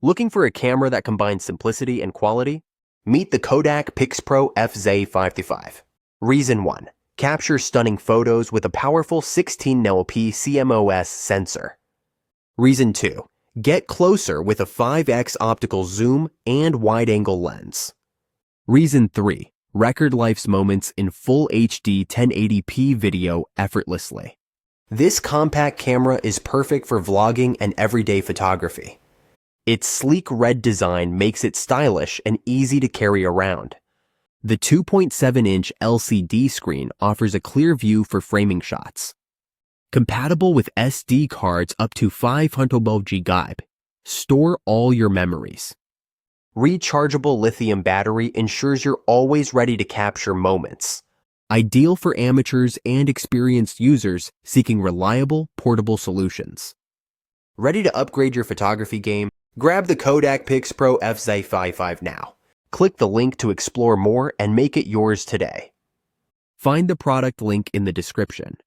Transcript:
Looking for a camera that combines simplicity and quality? Meet the Kodak PixPro FZ525. Reason 1. Capture stunning photos with a powerful 16np CMOS sensor. Reason 2. Get closer with a 5x optical zoom and wide-angle lens. Reason 3. Record life's moments in full HD 1080p video effortlessly. This compact camera is perfect for vlogging and everyday photography. Its sleek red design makes it stylish and easy to carry around. The 2.7-inch LCD screen offers a clear view for framing shots. Compatible with SD cards up to 512 GB. Store all your memories. Rechargeable lithium battery ensures you're always ready to capture moments. Ideal for amateurs and experienced users seeking reliable, portable solutions. Ready to upgrade your photography game? Grab the Kodak PixPro FZ55 now. Click the link to explore more and make it yours today. Find the product link in the description.